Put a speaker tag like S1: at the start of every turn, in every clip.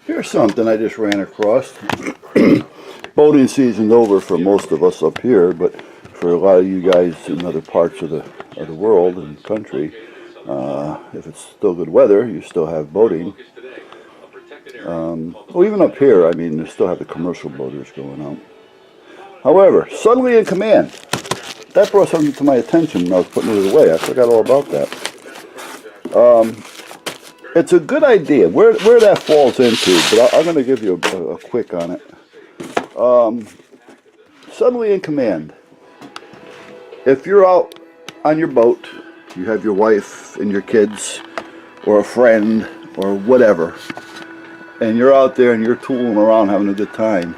S1: Here's something I just ran across. Boating season's over for most of us up here, but for a lot of you guys in other parts of the world and country, if it's still good weather, you still have boating. Well, even up here, I mean, you still have the commercial boaters going out. However, suddenly in command, that brought something to my attention when I was putting it away. I forgot all about that. It's a good idea where that falls into, but I'm going to give you a quick on it. Suddenly in command. If you're out on your boat, you have your wife and your kids, or a friend, or whatever, and you're out there and you're tooling around having a good time,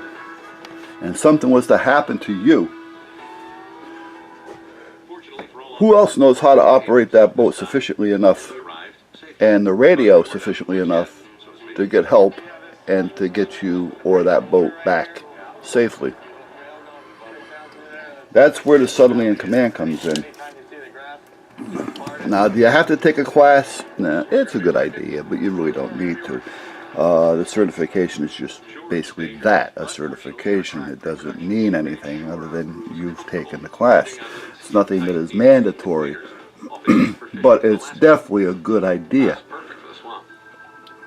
S1: and something was to happen to you, who else knows how to operate that boat sufficiently enough and the radio sufficiently enough to get help and to get you or that boat back safely? That's where the suddenly in command comes in. Now, do you have to take a class? Nah, it's a good idea, but you really don't need to. The certification is just basically that, a certification. It doesn't mean anything other than you've taken the class. It's nothing that is mandatory, but it's definitely a good idea.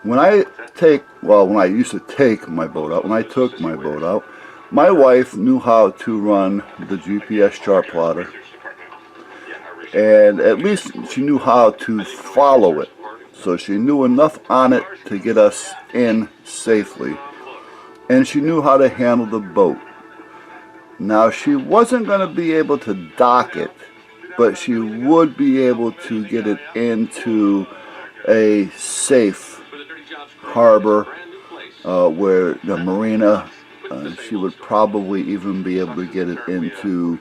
S1: When I used to take my boat out, when I took my boat out, my wife knew how to run the GPS chart plotter, and at least she knew how to follow it. So she knew enough on it to get us in safely, and she knew how to handle the boat. Now, she wasn't going to be able to dock it, but she would be able to get it into a safe harbor where the marina. She would probably even be able to get it into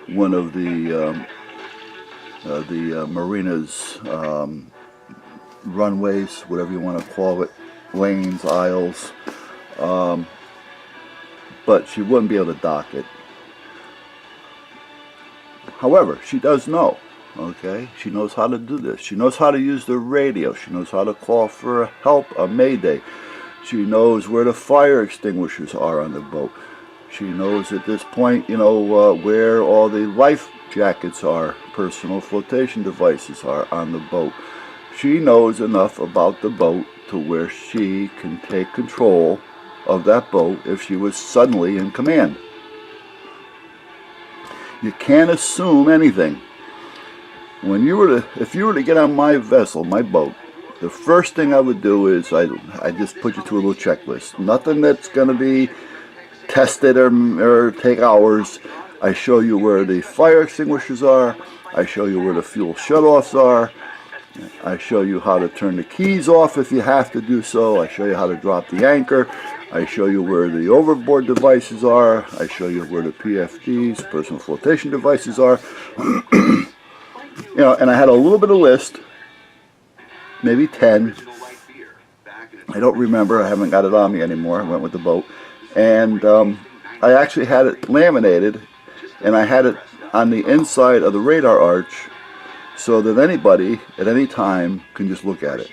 S1: one of the marina's runways, whatever you want to call it, lanes, aisles, but she wouldn't be able to dock it. However, she does know, okay? She knows how to do this. She knows how to use the radio. She knows how to call for help, a mayday. She knows where the fire extinguishers are on the boat. She knows at this point, where all the life jackets are, personal flotation devices are on the boat. She knows enough about the boat to where she can take control of that boat if she was suddenly in command. You can't assume anything. If you were to get on my vessel, my boat, the first thing I would do is I just put you through a little checklist. Nothing that's going to be tested or take hours. I show you where the fire extinguishers are. I show you where the fuel shutoffs are. I show you how to turn the keys off if you have to do so. I show you how to drop the anchor. I show you where the overboard devices are. I show you where the PFDs, personal flotation devices are. And I had a little bit of list, maybe 10. I don't remember. I haven't got it on me anymore. I went with the boat. And I actually had it laminated, and I had it on the inside of the radar arch so that anybody at any time can just look at it.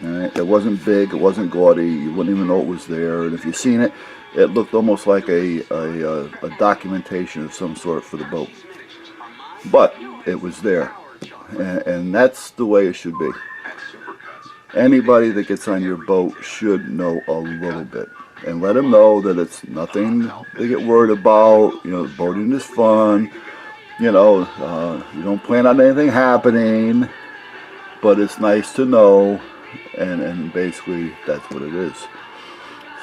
S1: All right? It wasn't big. It wasn't gaudy. You wouldn't even know it was there. And if you've seen it, it looked almost like a documentation of some sort for the boat. But it was there. And that's the way it should be. Anybody that gets on your boat should know a little bit. And let them know that it's nothing to get worried about. Boating is fun. You don't plan on anything happening. But it's nice to know. And basically, that's what it is.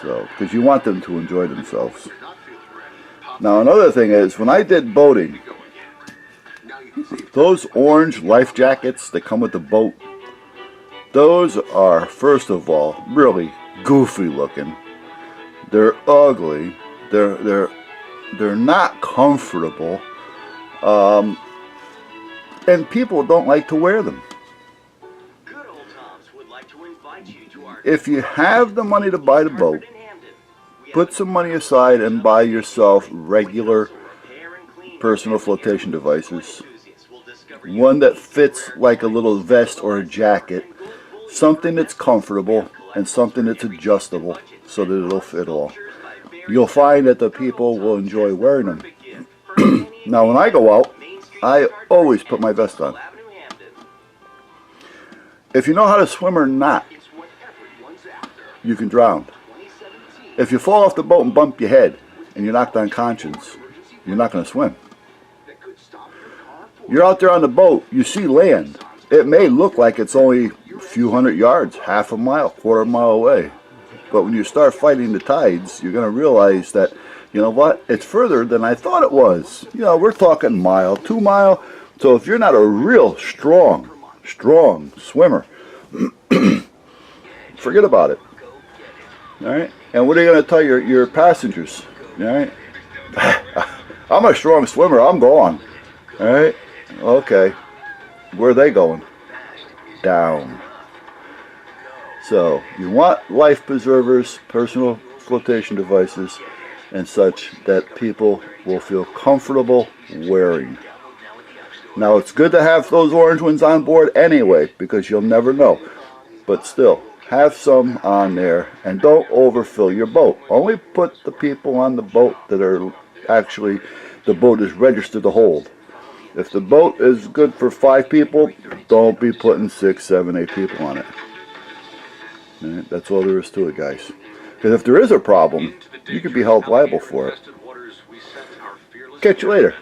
S1: So, because you want them to enjoy themselves. Now, another thing is, when I did boating, those orange life jackets that come with the boat, those are, first of all, really goofy looking. They're ugly. They're not comfortable. And people don't like to wear them. If you have the money to buy the boat, put some money aside and buy yourself regular personal flotation devices. One that fits like a little vest or a jacket. Something that's comfortable. and something that's adjustable so that it'll fit all. You'll find that the people will enjoy wearing them. Now when I go out, I always put my vest on. If you know how to swim or not, you can drown. If you fall off the boat and bump your head and you're knocked unconscious, you're not going to swim. You're out there on the boat, you see land. It may look like it's only a few hundred yards, half a mile, quarter mile away. But when you start fighting the tides, you're going to realize that, you know what, it's further than I thought it was. You know, we're talking mile, 2 mile. So if you're not a real strong swimmer, forget about it. All right? And what are you going to tell your passengers? All right? I'm a strong swimmer. I'm going. All right? Okay. Where are they going? Down. So you want life preservers, personal flotation devices, and such that people will feel comfortable wearing. Now it's good to have those orange ones on board anyway, because you'll never know. But still, have some on there, and don't overfill your boat. Only put the people on the boat that are actually, the boat is registered to hold. If the boat is good for 5 people, don't be putting 6, 7, 8 people on it. Right? That's all there is to it, guys. Because if there is a problem, you could be held liable for it. Catch you later.